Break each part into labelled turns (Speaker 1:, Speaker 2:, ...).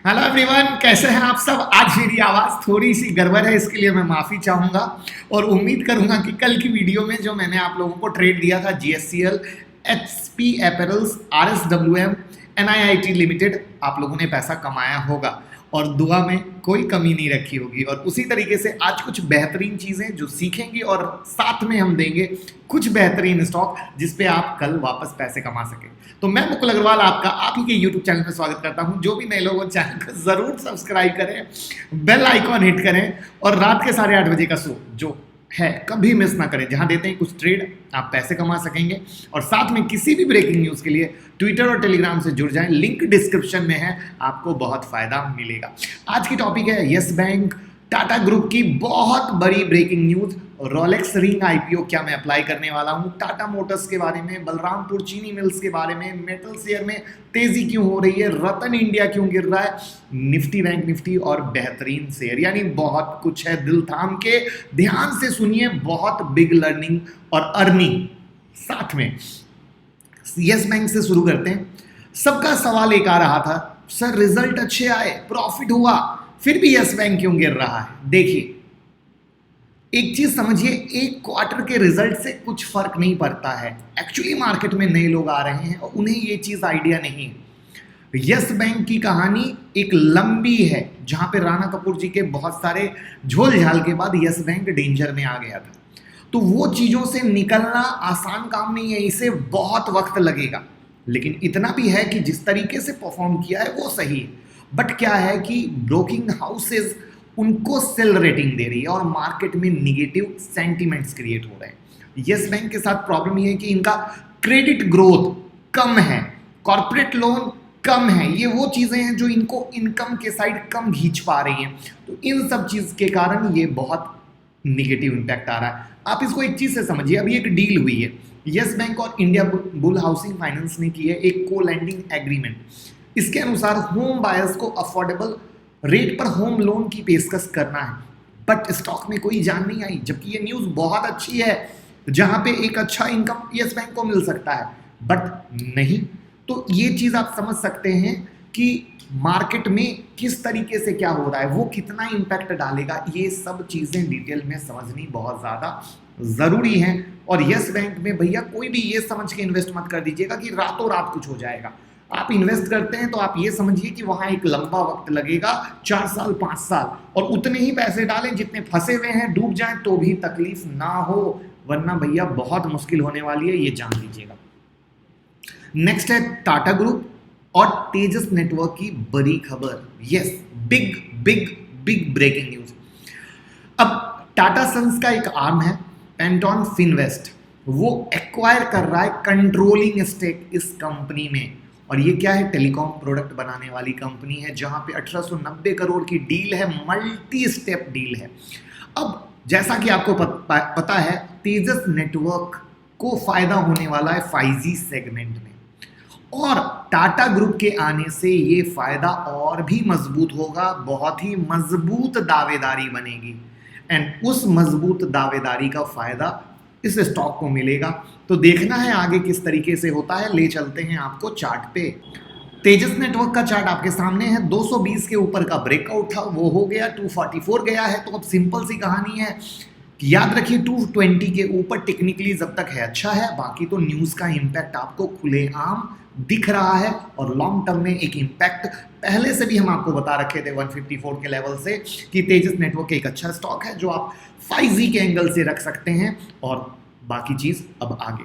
Speaker 1: Hello everyone, कैसे हैं आप सब। आज मेरी आवाज़ थोड़ी सी गड़बड़ है, इसके लिए मैं माफ़ी चाहूँगा और उम्मीद करूँगा कि कल की वीडियो में जो मैंने आप लोगों को ट्रेड दिया था जीएससीएल, एचपी एपेरल्स, आरएसडब्ल्यूएम, एनआईआईटी लिमिटेड, आप लोगों ने पैसा कमाया होगा और दुआ में कोई कमी नहीं रखी होगी। और उसी तरीके से आज कुछ बेहतरीन चीज़ें जो सीखेंगे और साथ में हम देंगे कुछ बेहतरीन स्टॉक जिस पे आप कल वापस पैसे कमा सकें। तो मैं मुकुल अग्रवाल आपका आप ही के यूट्यूब चैनल में स्वागत करता हूं। जो भी नए लोग हो चैनल को ज़रूर सब्सक्राइब करें, बेल आइकॉन हिट करें और रात के 8:30 बजे का शो जो है कभी मिस ना करें, जहां देते हैं कुछ ट्रेड, आप पैसे कमा सकेंगे। और साथ में किसी भी ब्रेकिंग न्यूज़ के लिए ट्विटर और टेलीग्राम से जुड़ जाएं, लिंक डिस्क्रिप्शन में है, आपको बहुत फायदा मिलेगा। आज की टॉपिक है यस बैंक, टाटा ग्रुप की बहुत बड़ी breaking news, Rolex ring IPO क्या मैं अप्लाई करने वाला हूं, टाटा मोटर्स के बारे में, बलरामपुर चीनी मिल्स के बारे में, मेटल शेयर में तेजी क्यों हो रही है, रतन इंडिया क्यों गिर रहा है, निफ्टी बैंक निफ्टी और बेहतरीन शेयर, यानी बहुत कुछ है। दिल थाम के ध्यान से सुनिए, बहुत बिग लर्निंग और अर्निंग साथ में। यस बैंक से शुरू करते हैं। सबका सवाल एक आ रहा था, सर रिजल्ट अच्छे आए, प्रॉफिट हुआ, फिर भी यस बैंक क्यों गिर रहा है। देखिए, एक चीज समझिए, एक क्वार्टर के रिजल्ट से कुछ फर्क नहीं पड़ता है। एक्चुअली मार्केट में नए लोग आ रहे हैं और उन्हें ये चीज आइडिया नहीं है। यस बैंक की कहानी एक लंबी है, जहां पे राणा कपूर जी के बहुत सारे झोल झाल के बाद यस बैंक डेंजर में आ गया था। तो वो चीजों से निकलना आसान काम नहीं है, इसे बहुत वक्त लगेगा। लेकिन इतना भी है कि जिस तरीके से परफॉर्म किया है वो सही है। बट क्या है कि ब्रोकिंग हाउसेज उनको सेल रेटिंग दे रही है और मार्केट में निगेटिव सेंटीमेंट्स क्रिएट हो रहे हैं। यस बैंक के साथ प्रॉब्लम ये है कि इनका क्रेडिट ग्रोथ कम है, कॉर्पोरेट लोन कम है, ये वो चीजें हैं जो इनको इनकम के साइड कम खींच पा रही हैं। तो इन सब चीज के कारण ये बहुत निगेटिव इंपैक्ट आ रहा है। आप इसको एक चीज से समझिए, अभी एक डील हुई है, यस बैंक और इंडिया बुल हाउसिंग फाइनेंस ने की है एक को लैंडिंग एग्रीमेंट। इसके अनुसार होम बायर्स को अफोर्डेबल रेट पर होम लोन की पेशकश करना है। बट स्टॉक में कोई जान नहीं आई, जबकि ये न्यूज़ बहुत अच्छी है, जहां पे एक अच्छा इनकम यस बैंक को मिल सकता है, बट नहीं। तो ये चीज़ आप समझ सकते हैं कि मार्केट में किस तरीके से क्या हो रहा है, वो कितना इम्पैक्ट डालेगा, ये सब चीज़ें डिटेल में समझनी बहुत ज़्यादा ज़रूरी है। और यस बैंक में भैया कोई भी ये समझ के इन्वेस्ट मत कर दीजिएगा कि रातों रात कुछ हो जाएगा। आप इन्वेस्ट करते हैं तो आप ये समझिए कि वहां एक लंबा वक्त लगेगा, 4 साल 5 साल, और उतने ही पैसे डालें जितने फंसे हुए हैं, डूब जाएं तो भी तकलीफ ना हो, वरना भैया बहुत मुश्किल होने वाली है, ये जान लीजिएगा। नेक्स्ट है टाटा ग्रुप और तेजस नेटवर्क की बड़ी खबर। Yes, big big big breaking news. अब टाटा सन्स का एक आर्म है पेंटॉन फिनवेस्ट, वो एक्वायर कर रहा है कंट्रोलिंग स्टेक इस कंपनी में। और ये क्या है, टेलीकॉम प्रोडक्ट बनाने वाली कंपनी है, जहां पे 1890 करोड़ की डील है, मल्टी स्टेप डील है। अब जैसा कि आपको पता है, तेजस नेटवर्क को फायदा होने वाला है 5G सेगमेंट में, और टाटा ग्रुप के आने से ये फायदा और भी मजबूत होगा, बहुत ही मजबूत दावेदारी बनेगी, एंड उस मजबूत दावेदारी का फायदा इस स्टॉक को मिलेगा। तो देखना है आगे किस तरीके से होता है। ले चलते हैं आपको चार्ट पे। तेजस नेटवर्क का चार्ट आपके सामने है, 220 के ऊपर का ब्रेकआउट था, वो हो गया, 244 गया है। तो अब सिंपल सी कहानी है, याद रखिए 220 के ऊपर टेक्निकली जब तक है अच्छा है, बाकी तो न्यूज़ का इम्पैक्ट आपको खुलेआम दिख रहा है। और लॉन्ग टर्म में एक इम्पैक्ट पहले से भी हम आपको बता रखे थे 154 के लेवल से कि तेजस नेटवर्क एक अच्छा स्टॉक है जो आप 5G के एंगल से रख सकते हैं। और बाकी चीज अब आगे।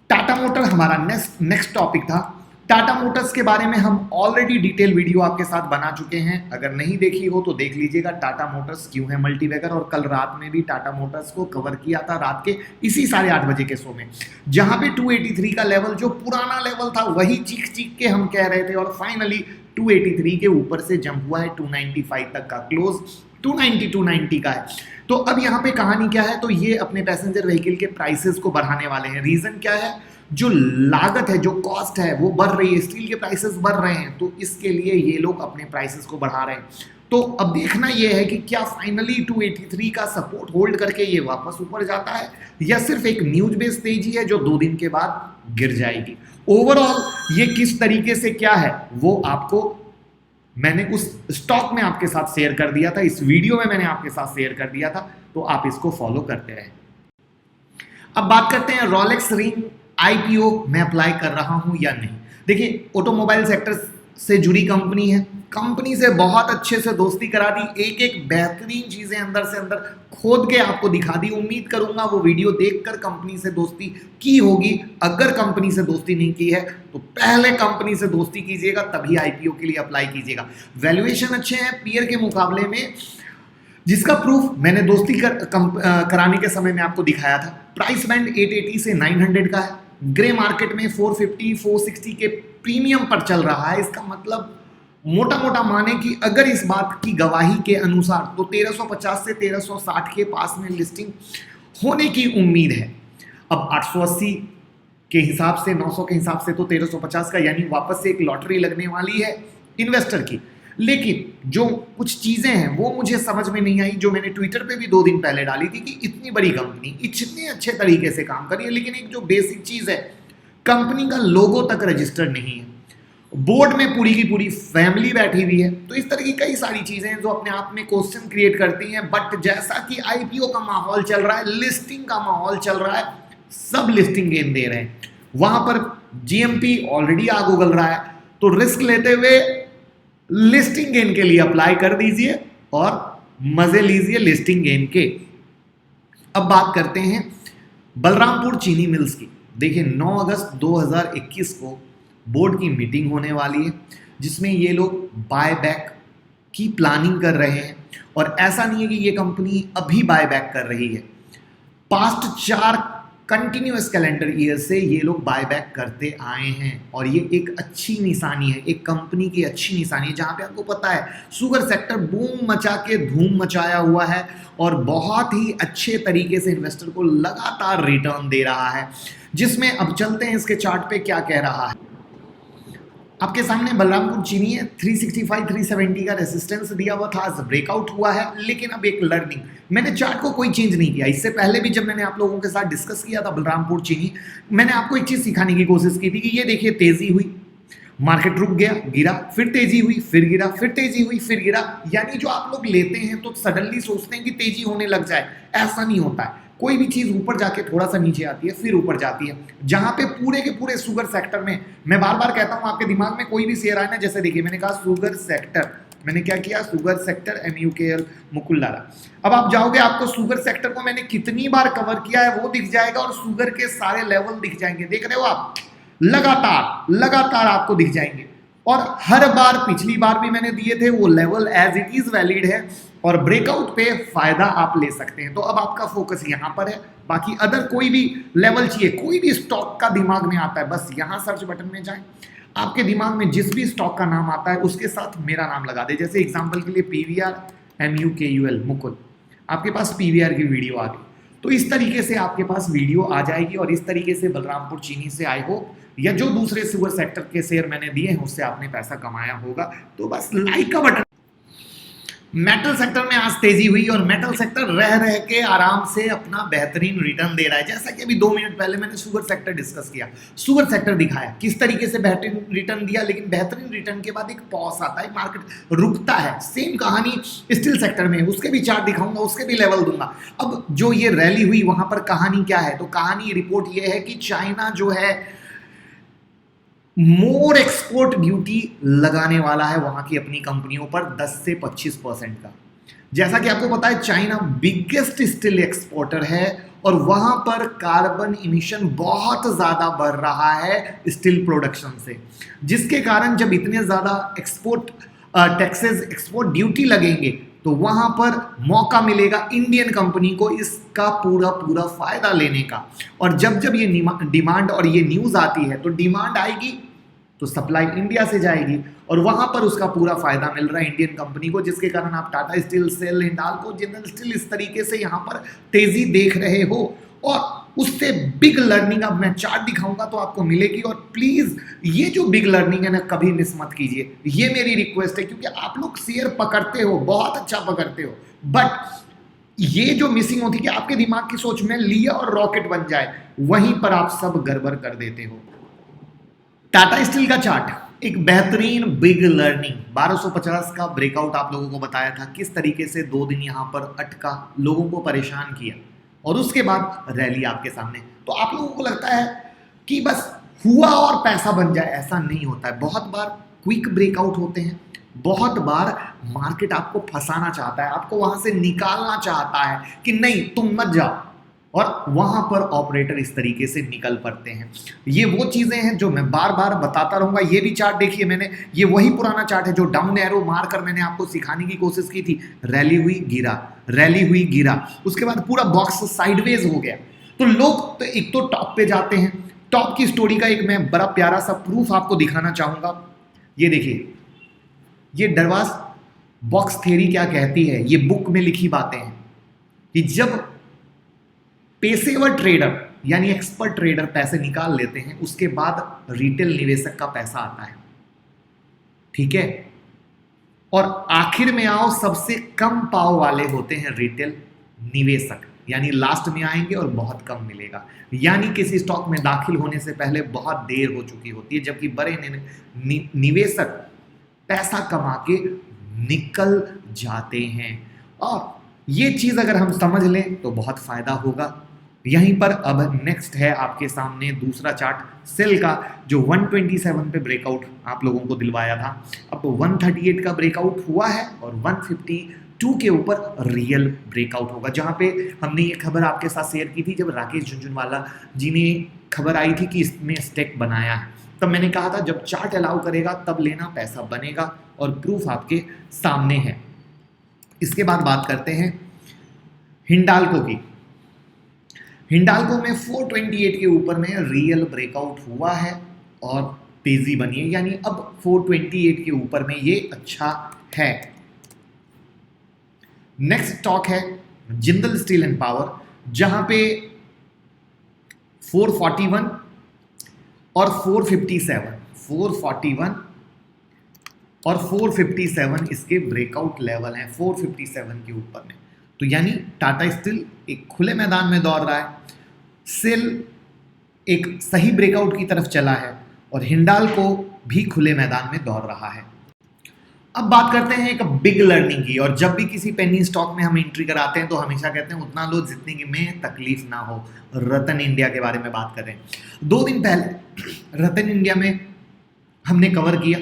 Speaker 1: टाटा मोटर हमारा नेक्स्ट टॉपिक था। टाटा मोटर्स के बारे में हम ऑलरेडी डिटेल वीडियो आपके साथ बना चुके हैं, अगर नहीं देखी हो तो देख लीजिएगा, टाटा मोटर्स क्यों है मल्टीबैगर। और कल रात में भी टाटा मोटर्स को कवर किया था, रात के इसी 8:30 बजे के शो में, जहां पे 283 का लेवल जो पुराना लेवल था वही चीख चीख के हम कह रहे थे, और फाइनली 283 के ऊपर से जंप हुआ है 295 तक का क्लोज, 290 का है। तो अब यहाँ पे कहानी क्या है, तो ये अपने पैसेंजर व्हीकल के प्राइसेस को बढ़ाने वाले हैं। रीजन क्या है, जो लागत है, जो कॉस्ट है वो बढ़ रही है, स्टील के प्राइसेस बढ़ रहे हैं, तो इसके लिए ये लोग अपने प्राइसेस को बढ़ा रहे हैं। तो अब देखना ये है कि क्या फाइनली 283 का सपोर्ट होल्ड करके ये वापस ऊपर जाता है, या सिर्फ एक न्यूज बेस्ड तेजी है जो 2 दिन के बाद गिर जाएगी। ओवरऑल ये किस तरीके से क्या है वो आपको मैंने उस स्टॉक में आपके साथ शेयर कर दिया था, इस वीडियो में मैंने आपके साथ शेयर कर दिया था, तो आप इसको फॉलो करते रहे। अब बात करते हैं रॉलेक्स रिंग आईपीओ मैं अप्लाई कर रहा हूं या नहीं। देखिए, ऑटोमोबाइल सेक्टर से जुड़ी कंपनी है, कंपनी से बहुत अच्छे से दोस्ती करा दी, एक एक बेहतरीन चीजें अंदर से अंदर खोद के आपको दिखा दी। उम्मीद करूंगा वो वीडियो देखकर कंपनी से दोस्ती की होगी। अगर कंपनी से दोस्ती नहीं की है तो पहले कंपनी से दोस्ती कीजिएगा, तभी आईपीओ के लिए अप्लाई कीजिएगा। वैल्यूएशन अच्छे हैं पीयर के मुकाबले में, जिसका प्रूफ मैंने दोस्ती कराने के समय में आपको दिखाया था। प्राइस बैंड 880 से 900 का है, ग्रे मार्केट में 450 460 के प्रीमियम पर चल रहा है। इसका मतलब मोटा मोटा माने कि अगर इस बात की गवाही के अनुसार तो 1350 से 1360 के पास में लिस्टिंग होने की उम्मीद है। अब 880 के हिसाब से, 900 के हिसाब से तो 1350 का, यानी वापस से एक लॉटरी लगने वाली है इन्वेस्टर की। लेकिन जो कुछ चीजें हैं वो मुझे समझ में नहीं आई, जो मैंने ट्विटर पे भी 2 दिन पहले डाली थी कि इतनी बड़ी कंपनी इतने अच्छे तरीके से काम कर रही है, लेकिन एक जो बेसिक चीज है, कंपनी का लोगो तक रजिस्टर्ड नहीं है, बोर्ड में पूरी की पूरी फैमिली बैठी हुई है। तो इस तरह की कई सारी चीजें हैं जो अपने आप में क्वेश्चन क्रिएट करती हैं। बट जैसा कि आईपीओ का माहौल चल रहा है, लिस्टिंग का माहौल चल रहा है, सब लिस्टिंग गेन दे रहे हैं। वहां पर जीएमपी ऑलरेडी आग उगल रहा है, तो रिस्क लेते हुए लिस्टिंग गेन के लिए अप्लाई कर दीजिए और मजे लीजिए लिस्टिंग गेन के। अब बात करते हैं बलरामपुर चीनी मिल्स की। देखिए, 9 अगस्त 2021 को बोर्ड की मीटिंग होने वाली है, जिसमें ये लोग बाय बैक की प्लानिंग कर रहे हैं। और ऐसा नहीं है कि ये कंपनी अभी बाय बैक कर रही है, पास्ट 4 कंटिन्यूअस कैलेंडर ईयर से ये लोग बाय बैक करते आए हैं। और ये एक अच्छी निशानी है, एक कंपनी की अच्छी निशानी है, जहां पे आपको पता है शुगर सेक्टर बूम मचा के धूम मचाया हुआ है और बहुत ही अच्छे तरीके से इन्वेस्टर को लगातार रिटर्न दे रहा है। जिसमें अब चलते हैं इसके चार्ट पे क्या कह रहा है। आपके सामने बलरामपुर चीनी है, 365 370 का रेसिस्टेंस दिया हुआ था, आज ब्रेकआउट हुआ है। लेकिन अब एक लर्निंग, मैंने चार्ट को कोई चेंज नहीं किया। इससे पहले भी जब मैंने आप लोगों के साथ डिस्कस किया था बलरामपुर चीनी, मैंने आपको एक चीज सिखाने की कोशिश की थी कि ये देखिए, तेजी हुई, मार्केट रुक गया, गिरा, फिर तेजी हुई, फिर गिरा, फिर तेजी हुई, फिर गिरा। यानी जो आप लोग लेते हैं तो सडनली सोचते हैं कि तेजी होने लग जाए, ऐसा नहीं होता है। कोई भी चीज ऊपर जाके थोड़ा सा नीचे आती है, फिर ऊपर जाती है। जहां पे पूरे के पूरे शुगर सेक्टर में, मैं बार बार कहता हूं, आपके दिमाग में कोई भी शेयर आए ना, जैसे देखिए मैंने कहा शुगर सेक्टर, मैंने क्या किया, sugar sector MUKL Mukul Lara. अब आप जाओगे, आपको शुगर सेक्टर को मैंने कितनी बार कवर किया है वो दिख जाएगा, और शुगर के सारे लेवल दिख जाएंगे। देख रहे हो आप, लगातार लगातार आपको दिख जाएंगे। और हर बार, पिछली बार भी मैंने दिए थे, वो level as it is valid है और ब्रेकआउट पे फायदा आप ले सकते हैं। तो अब आपका फोकस यहां पर है। बाकी अदर कोई भी लेवल चाहिए, कोई भी स्टॉक का दिमाग में आता है, बस यहां सर्च बटन में जाएं, आपके दिमाग में जिस भी स्टॉक का नाम आता है उसके साथ मेरा नाम लगा दे। जैसे एग्जांपल के लिए PVR MUKUL मुकुल, आपके पास PVR की वीडियो आ गई, तो इस तरीके से आपके पास वीडियो आ जाएगी। और इस तरीके से बलरामपुर चीनी से आई होप, या जो दूसरे शुगर सेक्टर के शेयर मैंने दिए हैं उससे आपने पैसा कमाया होगा। तो बस लाइक का बटन। मेटल सेक्टर में आज तेजी हुई और मेटल सेक्टर रह रह के आराम से अपना बेहतरीन रिटर्न दे रहा है। जैसा कि अभी 2 मिनट पहले मैंने शुगर सेक्टर डिस्कस किया, शुगर सेक्टर दिखाया किस तरीके से बेहतरीन रिटर्न दिया, लेकिन बेहतरीन रिटर्न के बाद एक पॉज आता है, मार्केट रुकता है। सेम कहानी स्टील सेक्टर में, उसके भी चार्ट दिखाऊंगा, उसके भी लेवल दूंगा। अब जो ये रैली हुई वहां पर कहानी क्या है, तो कहानी रिपोर्ट ये है कि चाइना जो है मोर एक्सपोर्ट ड्यूटी लगाने वाला है वहां की अपनी कंपनियों पर 10 से 25% का। जैसा कि आपको पता है चाइना बिगेस्ट स्टील एक्सपोर्टर है और वहां पर कार्बन इमिशन बहुत ज्यादा बढ़ रहा है स्टील प्रोडक्शन से, जिसके कारण जब इतने ज्यादा एक्सपोर्ट टैक्सेस, एक्सपोर्ट ड्यूटी लगेंगे तो वहां पर मौका मिलेगा इंडियन कंपनी को इसका पूरा पूरा फायदा लेने का। और जब जब ये डिमांड और ये न्यूज आती है तो डिमांड आएगी तो सप्लाई इंडिया से जाएगी और वहां पर उसका पूरा फायदा मिल रहा है इंडियन कंपनी को, जिसके कारण आप टाटा स्टील, सेल, हिंडाल्को, जिंदल स्टील इस तरीके से यहां पर तेजी देख रहे हो। और उससे बिग लर्निंग अब मैं चार्ट दिखाऊंगा तो आपको मिलेगी। और प्लीज ये जो बिग लर्निंग है ना, कभी मिस मत कीजिए, ये मेरी रिक्वेस्ट है, क्योंकि आप लोग शेयर पकड़ते हो, बहुत अच्छा पकड़ते हो, बट ये जो मिसिंग होती है कि आपके दिमाग की सोच में लिया और रॉकेट बन जाए, वहीं पर आप सब गड़बड़ कर देते हो। टाटा स्टील का चार्ट एक बेहतरीन बिग लर्निंग 1250 का ब्रेकआउट आप लोगों को बताया था, किस तरीके से 2 दिन यहां पर अटका, लोगों को परेशान किया और उसके बाद रैली आपके सामने। तो आप लोगों को लगता है कि बस हुआ और पैसा बन जाए, ऐसा नहीं होता है। बहुत बार क्विक ब्रेकआउट होते हैं, बहुत बार मार्केट आपको फंसाना चाहता है, आपको वहां से निकालना चाहता है कि नहीं तुम मत जाओ, और वहां पर ऑपरेटर इस तरीके से निकल पड़ते हैं। ये वो चीजें हैं जो मैं बार बार बताता रहूंगा। ये भी चार्ट देखिए मैंने, ये वही पुराना चार्ट है जो डाउन एरो मारकर मैंने आपको सिखाने की कोशिश की थी। रैली हुई गिरा, रैली हुई गिरा, उसके बाद पूरा बॉक्स साइडवेज हो गया। तो लोग तो एक तो टॉप पे जाते हैं। टॉप की स्टोरी का एक मैं बड़ा प्यारा सा प्रूफ आपको दिखाना चाहूंगा। ये देखिए, ये डरवास बॉक्स थ्योरी क्या कहती है, ये बुक में लिखी बातें हैं कि जब पेशेवर ट्रेडर यानी एक्सपर्ट ट्रेडर पैसे निकाल लेते हैं, उसके बाद रिटेल निवेशक का पैसा आता है, ठीक है। और आखिर में आओ, सबसे कम पाव वाले होते हैं रिटेल निवेशक, यानी लास्ट में आएंगे और बहुत कम मिलेगा। यानी किसी स्टॉक में दाखिल होने से पहले बहुत देर हो चुकी होती है, जबकि बड़े निवेशक पैसा कमा के निकल जाते हैं। और ये चीज अगर हम समझ लें तो बहुत फायदा होगा। यहीं पर अब नेक्स्ट है आपके सामने दूसरा चार्ट सेल का, जो 127 पे ब्रेकआउट आप लोगों को दिलवाया था। अब 138 का ब्रेकआउट हुआ है और 152 के ऊपर रियल ब्रेकआउट होगा, जहां पे हमने ये खबर आपके साथ शेयर की थी जब राकेश झुनझुनवाला जी ने खबर आई थी कि इसमें स्टेक बनाया है। तब मैंने कहा था जब चार्ट अलाउ करेगा तब लेना, पैसा बनेगा, और प्रूफ आपके सामने है। इसके बाद बात करते हैं हिंडाल्को की। हिंडाल्को में 428 के ऊपर में रियल ब्रेकआउट हुआ है और तेजी बनी है, यानी अब 428 के ऊपर में ये अच्छा है। नेक्स्ट स्टॉक है जिंदल स्टील एंड पावर, जहां पे 441 और 457, 441 और 457 इसके ब्रेकआउट लेवल हैं, 457 के ऊपर में। तो यानी टाटा स्टील एक खुले मैदान में दौड़ रहा है, सेल एक सही ब्रेकआउट की तरफ चला है, और हिंडाल्को भी खुले मैदान में दौड़ रहा है। अब बात करते हैं एक बिग लर्निंग की, और जब भी किसी पेनी स्टॉक में हम एंट्री कराते हैं तो हमेशा कहते हैं उतना लो जितने की में तकलीफ ना हो। रतन इंडिया के बारे में बात कर रहे हैं। 2 दिन पहले रतन इंडिया में हमने कवर किया।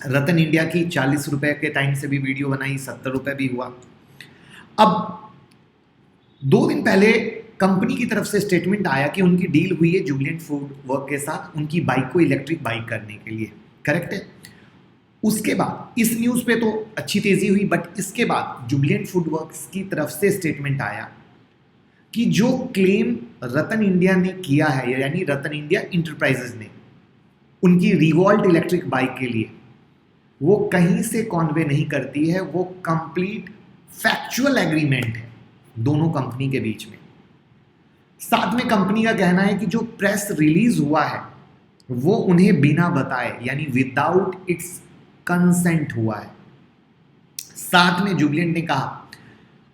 Speaker 1: रतन इंडिया की 40 रुपए के टाइम से भी वीडियो बनाई, 70 रुपए भी हुआ। अब 2 दिन पहले कंपनी की तरफ से स्टेटमेंट आया कि उनकी डील हुई है जुबिलेंट फूड वर्क के साथ, उनकी बाइक को इलेक्ट्रिक बाइक करने के लिए, करेक्ट है। उसके बाद इस न्यूज़ पे तो अच्छी तेजी हुई, बट इसके बाद जुबिलेंट फूड वर्क्स की तरफ से स्टेटमेंट आया कि जो क्लेम रतन इंडिया ने किया है, यानी रतन इंडिया इंटरप्राइजेज ने उनकी रिवॉल्ट इलेक्ट्रिक बाइक के लिए, वो कहीं से कॉन्वे नहीं करती है, वो कंप्लीट फैक्चुअल एग्रीमेंट है दोनों कंपनी के बीच में। साथ में कंपनी का कहना है कि जो प्रेस रिलीज हुआ है वो उन्हें बिना बताए, यानी विदाउट इट्स कंसेंट हुआ है। साथ में जुबिलेंट ने कहा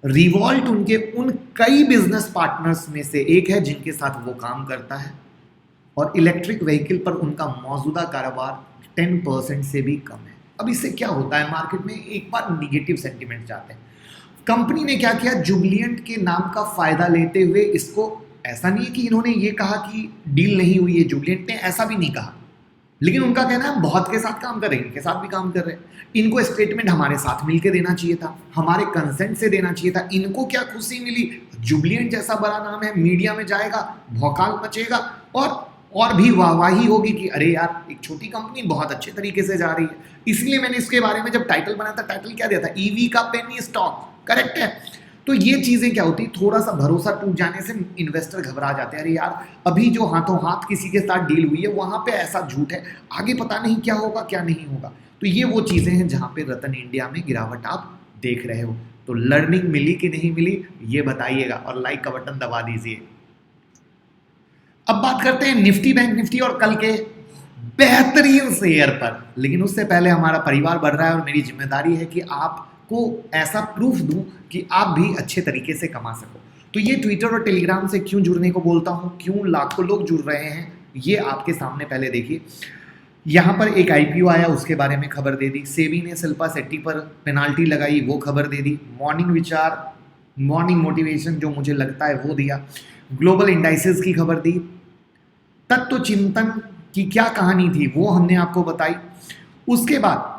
Speaker 1: रिवॉल्ट उनके उन कई बिजनेस पार्टनर्स में से एक है जिनके साथ वो काम करता है, और इलेक्ट्रिक व्हीकल पर उनका मौजूदा कारोबार 10% से भी कम है। अब इससे क्या होता है, मार्केट में एक बार निगेटिव सेंटिमेंट जाते हैं। कंपनी ने क्या किया, जुबिलेंट के नाम का फायदा लेते हुए इसको, ऐसा नहीं है कि इन्होंने ये कहा कि डील नहीं हुई है, जुबिलेंट ने ऐसा भी नहीं कहा, लेकिन उनका कहना है बहुत के साथ काम कर रहे हैं, इनके साथ भी काम कर रहे हैं, इनको स्टेटमेंट हमारे साथ मिलकर देना चाहिए था, हमारे कंसेंट से देना चाहिए था। इनको क्या खुशी मिली, जुबिलेंट जैसा बड़ा नाम है, मीडिया में जाएगा, भौकाल मचेगा, और भी वाहवाही होगी कि अरे यार एक छोटी कंपनी बहुत अच्छे तरीके से जा रही है। इसलिए मैंने इसके बारे में जब टाइटल बनाया था, टाइटल क्या दिया था, ईवी का पेनी स्टॉक, करेक्ट है। तो ये चीजें क्या होती, थोड़ा सा भरोसा टूट जाने से इन्वेस्टर घबरा जाते हैं, अरे यार अभी जो हाथों हाथ किसी के साथ डील हुई है वहां पे ऐसा झूठ है, आगे पता नहीं क्या होगा क्या नहीं होगा। तो ये वो चीजें हैं जहां पे रतन इंडिया में गिरावट आप देख रहे हो। तो लर्निंग मिली कि नहीं मिली ये बताइएगा, और लाइक का बटन दबा दीजिए। अब बात करते हैं निफ्टी, बैंक निफ्टी और कल के बेहतरीन शेयर पर। लेकिन उससे पहले हमारा परिवार बढ़ रहा है और मेरी जिम्मेदारी है कि आपको ऐसा प्रूफ दूं कि आप भी अच्छे तरीके से कमा सको। तो ये ट्विटर और टेलीग्राम से क्यों जुड़ने को बोलता हूं, क्यों लाखों लोग जुड़ रहे हैं, ये आपके सामने पहले देखिए। यहाँ पर एक आईपीओ आया, उसके बारे में खबर दे दी। सेबी ने शिल्पा शेट्टी पर पेनाल्टी लगाई, वो खबर दे दी। मॉर्निंग विचार, मॉर्निंग मोटिवेशन जो मुझे लगता है वो दिया। ग्लोबल इंडाइसेस की खबर दी। तत्व चिंतन की क्या कहानी थी वो हमने आपको बताई। उसके बाद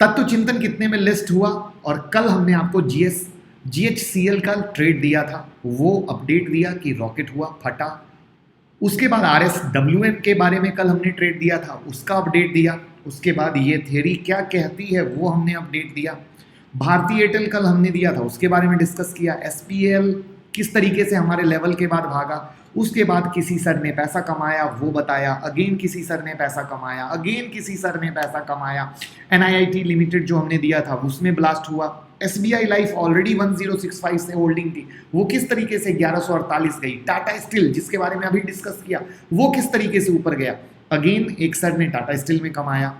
Speaker 1: तत्व चिंतन कितने में लिस्ट हुआ, और कल हमने आपको GHCL का ट्रेड दिया था, वो अपडेट दिया कि रॉकेट हुआ, फटा। उसके बाद RSWM के बारे में कल हमने ट्रेड दिया था, उसका अपडेट दिया। उसके बाद ये थ्योरी क्या कहती है वो हमने अपडेट दिया। भारतीय एयरटेल कल हमने दिया था, उसके बारे में डिस्कस किया। SPL किस तरीके से हमारे लेवल के बाद भागा। उसके बाद किसी सर ने पैसा कमाया वो बताया। अगेन किसी सर ने पैसा कमाया, अगेन किसी सर ने पैसा कमाया। NIIT लिमिटेड जो हमने दिया था उसमें ब्लास्ट हुआ। SBI लाइफ ऑलरेडी 1065 से होल्डिंग थी, वो किस तरीके से 1148 गई। टाटा स्टील जिसके बारे में अभी डिस्कस किया, वो किस तरीके से ऊपर गया। अगेन एक सर ने टाटा स्टील में कमाया,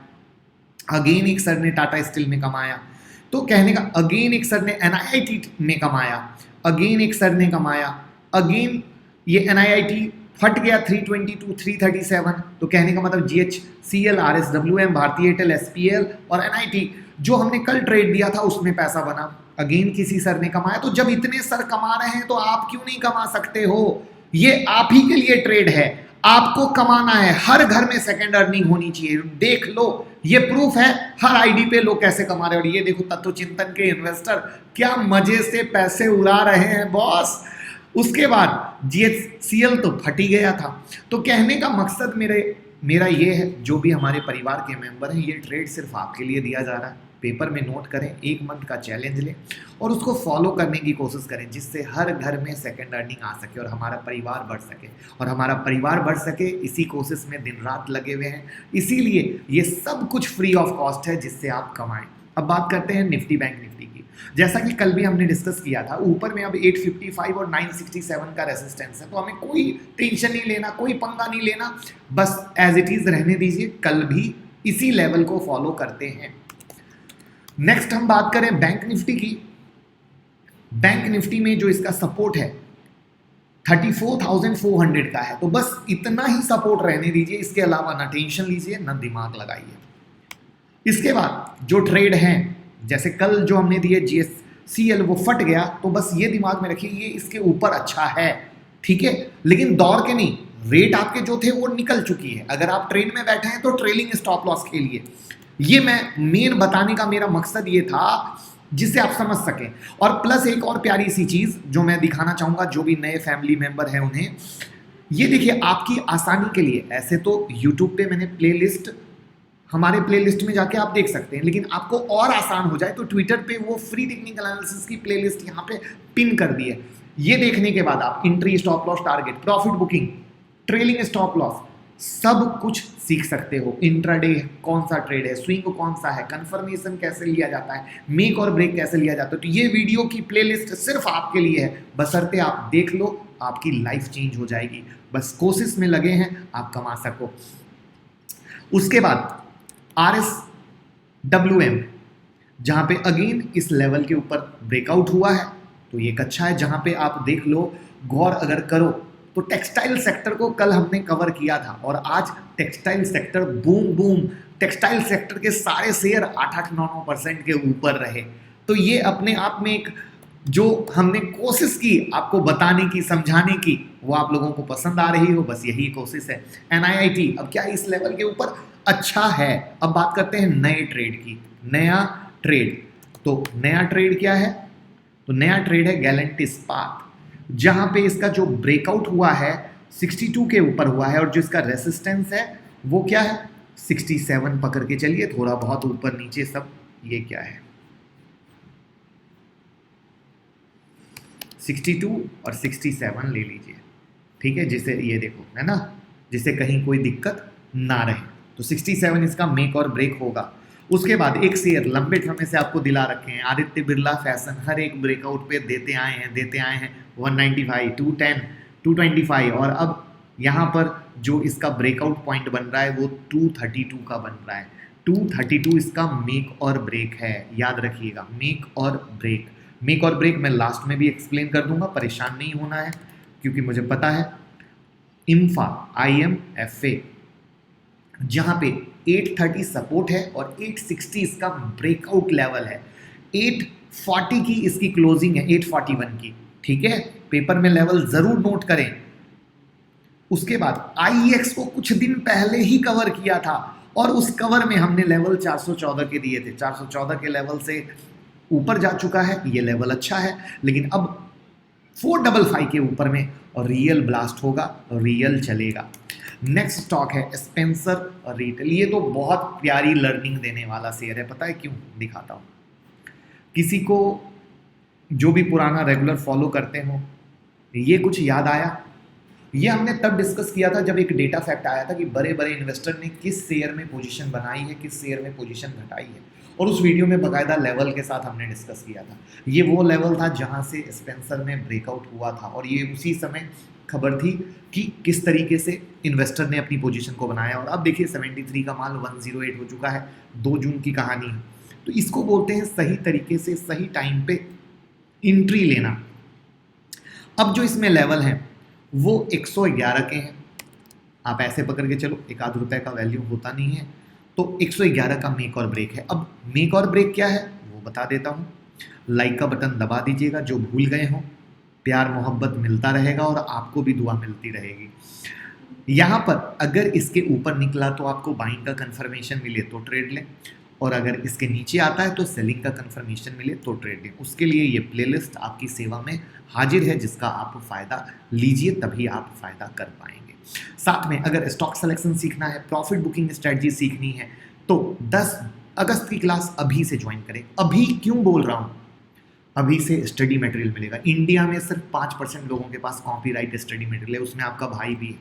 Speaker 1: अगेन एक सर ने टाटा स्टील में कमाया। तो कहने का अगेन एक सर ने NIIT में कमाया, अगेन एक सर ने कमाया, अगेन ये NIIT फट गया 322 337। तो कहने का मतलब GHCL, RSWM, भारतीय एयरटेल, SPL और NIT जो हमने कल ट्रेड दिया था उसमें पैसा बना। अगेन किसी सर ने कमाया। तो जब इतने सर कमा रहे हैं तो आप क्यों नहीं कमा सकते हो? ये आप ही के लिए ट्रेड है, आपको कमाना है। हर घर में सेकंड अर्निंग होनी चाहिए। देख लो, ये प्रूफ है हर आईडी पे लोग कैसे कमा रहे हैं। और ये देखो तत्व चिंतन के इन्वेस्टर क्या मजे से पैसे उड़ा रहे हैं बॉस। उसके बाद GHCL तो फट ही गया था। तो कहने का मकसद मेरा ये है, जो भी हमारे परिवार के मेंबर हैं, ये ट्रेड सिर्फ आपके लिए दिया जा रहा है। पेपर में नोट करें, 1 मंथ का चैलेंज लें और उसको फॉलो करने की कोशिश करें, जिससे हर घर में सेकंड अर्निंग आ सके और हमारा परिवार बढ़ सके। और हमारा परिवार बढ़ सके इसी कोशिश में दिन रात लगे हुए हैं। इसीलिए ये सब कुछ फ्री ऑफ कॉस्ट है जिससे आप कमाएं। अब बात करते हैं निफ्टी बैंक निफ्टी की। जैसा कि कल भी हमने डिस्कस किया था, ऊपर में अब 855 और 967 का रेसिस्टेंस है, तो हमें कोई टेंशन नहीं लेना, कोई पंगा नहीं लेना, बस एज इट इज रहने दीजिए। कल भी इसी लेवल को फॉलो करते हैं। नेक्स्ट हम बात करें बैंक निफ्टी की। बैंक निफ्टी में जो इसका सपोर्ट है 34,400 का है, तो बस इतना ही सपोर्ट रहने दीजिए। इसके अलावा ना टेंशन लीजिए ना दिमाग लगाइए। इसके बाद जो ट्रेड हैं, जैसे कल जो हमने दिए GHCL वो फट गया, तो बस ये दिमाग में रखिए ये इसके ऊपर अच्छा है, ठीक है, लेकिन दौड़ के नहीं। रेट आपके जो थे वो निकल चुकी है। अगर आप ट्रेड में बैठे हैं तो ट्रेलिंग स्टॉप लॉस खेलिए। ये मैं मेन बताने का मेरा मकसद ये था जिससे आप समझ सकें। और प्लस एक और प्यारी सी चीज़ जो मैं दिखाना चाहूँगा जो भी नए फैमिली मेंबर हैं उन्हें, ये देखिए आपकी आसानी के लिए। ऐसे तो यूट्यूब पे मैंने प्लेलिस्ट, हमारे प्लेलिस्ट में जाके आप देख सकते हैं, लेकिन आपको और आसान हो जाए तो ट्विटर पे वो फ्री टेक्निकल एनालिसिस की प्लेलिस्ट यहाँ पे पिन कर दी है। ये देखने के बाद आप entry, stop loss, target, profit booking, trailing stop loss सब कुछ सीख सकते हो। इंट्राडे कौन सा ट्रेड है, स्विंग कौन सा है, कंफर्मेशन कैसे लिया जाता है, मेक और ब्रेक कैसे लिया जाता है। तो ये वीडियो की प्लेलिस्ट सिर्फ आपके लिए है, बशर्ते आप देख लो, आपकी लाइफ चेंज हो जाएगी। बस कोशिश में लगे हैं आप कमा सको। उसके बाद RSWM जहां पे अगेन इस लेवल के ऊपर ब्रेकआउट हुआ है, तो ये अच्छा है। जहां पे आप देख लो, गौर अगर करो तो टेक्सटाइल सेक्टर को कल हमने कवर किया था और आज textile sector boom, textile sector के सारे शेयर 8-9% के ऊपर रहे। तो ये अपने आप में एक जो हमने कोशिश की आपको बताने की, समझाने की, वो आप लोगों को पसंद आ रही हो, बस यही कोशिश है। NIIT अब क्या इस लेवल के ऊपर अच्छा है। अब बात करते हैं नए ट्रेड की। नया ट्रेड, तो नया ट्रेड क्या है? तो नया ट्रेड है गैलेंट इस्पात, जहां पे इसका जो ब्रेकआउट हुआ है 62 के ऊपर हुआ है और जो इसका रेसिस्टेंस है वो क्या है 67 पकड़ के चलिए, थोड़ा बहुत ऊपर नीचे सब। ये क्या है 62 और 67 ले लीजिए, ठीक है, जिसे ये देखो है ना, जिसे कहीं कोई दिक्कत ना रहे। तो 67 इसका मेक और ब्रेक होगा। उसके बाद एक शेयर लंबे समय से आपको दिला रखे हैं, आदित्य बिरला फैशन, हर एक ब्रेकआउट पे देते आए हैं 195, 210, 225 और अब यहाँ पर जो इसका ब्रेकआउट पॉइंट बन रहा है वो 232 का बन रहा है। 232 इसका मेक और ब्रेक है, याद रखिएगा, मेक और ब्रेक। मेक और ब्रेक मैं लास्ट में भी एक्सप्लेन कर दूंगा, परेशान नहीं होना है, क्योंकि मुझे पता है IMFA जहां पे 830 सपोर्ट है और 860 इसका ब्रेकआउट लेवल है। 840 की इसकी क्लोजिंग है, 841 की, ठीक है। पेपर में लेवल जरूर नोट करें। उसके बाद IEX को कुछ दिन पहले ही कवर किया था और उस कवर में हमने लेवल 414 के दिए थे। 414 के लेवल से ऊपर जा चुका है, ये लेवल अच्छा है, लेकिन अब 455 के ऊपर में और रियल ब्लास्ट होगा, रियल चलेगा। नेक्स्ट स्टॉक है स्पेंसर रिटेल। ये तो बहुत प्यारी लर्निंग देने वाला शेयर है, पता है क्यों? दिखाता हूँ। किसी को जो भी पुराना रेगुलर फॉलो करते हो, ये कुछ याद आया? ये हमने तब डिस्कस किया था जब एक डेटा फैक्ट आया था कि बड़े बड़े इन्वेस्टर ने किस शेयर में पोजीशन बनाई है, किस शेयर में पोजीशन घटाई है, और उस वीडियो में बाकायदा लेवल के साथ हमने डिस्कस किया था। ये वो लेवल था जहां से स्पेंसर में ब्रेकआउट हुआ था और ये उसी समय खबर थी कि किस तरीके से इन्वेस्टर ने अपनी पोजीशन को बनाया। और अब देखिए 73 का माल 108 हो चुका है। 2 जून की कहानी है। तो इसको बोलते हैं सही तरीके से सही टाइम पे एंट्री लेना। अब जो इसमें लेवल है वो 111 के हैं। आप ऐसे पकड़ के चलो, एक आध रुपए का वैल्यू होता नहीं है, तो 111 का मेक और ब्रेक है। अब मेक और ब्रेक क्या है वो बता देता हूँ। लाइक का बटन दबा दीजिएगा, जो भूल गए हो। प्यार मोहब्बत मिलता रहेगा और आपको भी दुआ मिलती रहेगी। यहाँ पर अगर इसके ऊपर निकला तो आपको बाइंग का कंफर्मेशन मिले तो ट्रेड लें, और अगर इसके नीचे आता है तो सेलिंग का कंफर्मेशन मिले तो ट्रेड लें। उसके लिए ये प्लेलिस्ट आपकी सेवा में हाजिर है, जिसका आप फ़ायदा लीजिए, तभी आप फ़ायदा कर पाएंगे। साथ में अगर स्टॉक सिलेक्शन सीखना है, प्रॉफिट बुकिंग स्ट्रेटजी सीखनी है, तो 10 अगस्त की क्लास अभी से ज्वाइन करें। अभी क्यों बोल रहा हूँ? अभी से स्टडी मटेरियल मिलेगा। इंडिया में सिर्फ 5% लोगों के पास कॉपीराइट स्टडी मटेरियल है, उसमें आपका भाई भी है।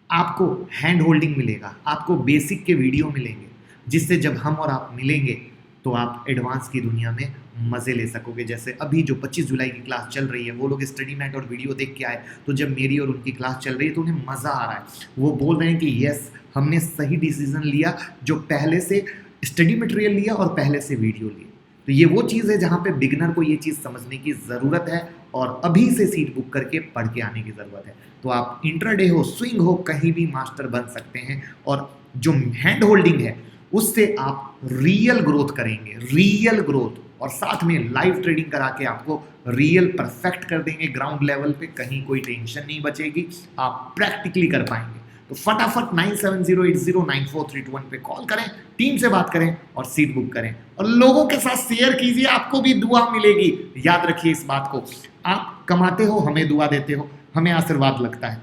Speaker 1: आपको हैंड होल्डिंग मिलेगा, आपको बेसिक के वीडियो मिलेंगे, जिससे जब हम और आप मिलेंगे तो आप एडवांस की दुनिया में मज़े ले सकोगे। जैसे अभी जो 25 जुलाई की क्लास चल रही है, वो लोग स्टडी मैट और वीडियो देख के आए, तो जब मेरी और उनकी क्लास चल रही है तो उन्हें मज़ा आ रहा है। वो बोल रहे हैं कि यस, हमने सही डिसीजन लिया, जो पहले से स्टडी मटेरियल लिया और पहले से वीडियो लिए। तो ये वो चीज़ है जहाँ पे बिगनर को ये चीज़ समझने की ज़रूरत है और अभी से सीट बुक करके पढ़ के आने की ज़रूरत है। तो आप इंट्राडे हो, स्विंग हो, कहीं भी मास्टर बन सकते हैं। और जो हैंड होल्डिंग है उससे आप रियल ग्रोथ करेंगे, रियल ग्रोथ, और साथ में लाइव ट्रेडिंग करा के आपको रियल परफेक्ट कर देंगे ग्राउंड लेवल पे। कहीं कोई टेंशन नहीं बचेगी, आप प्रैक्टिकली कर पाएंगे। तो फटाफट 9708094321 पे कॉल करें, टीम से बात करें और सीट बुक करें, और लोगों के साथ शेयर कीजिए, आपको भी दुआ मिलेगी। याद रखिए इस बात को, आप कमाते हो, हमें दुआ देते हो, हमें आशीर्वाद लगता है।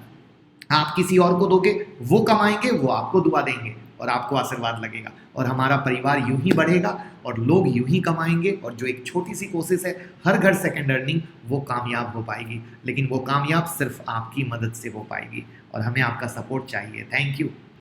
Speaker 1: आप किसी और को दोगे, वो कमाएंगे, वो आपको दुआ देंगे और आपको आशीर्वाद लगेगा, और हमारा परिवार यूं ही बढ़ेगा और लोग यूं ही कमाएंगे। और जो एक छोटी सी कोशिश है, हर घर सेकंड अर्निंग, वो कामयाब हो पाएगी। लेकिन वो कामयाब सिर्फ आपकी मदद से हो पाएगी और हमें आपका सपोर्ट चाहिए। Thank you.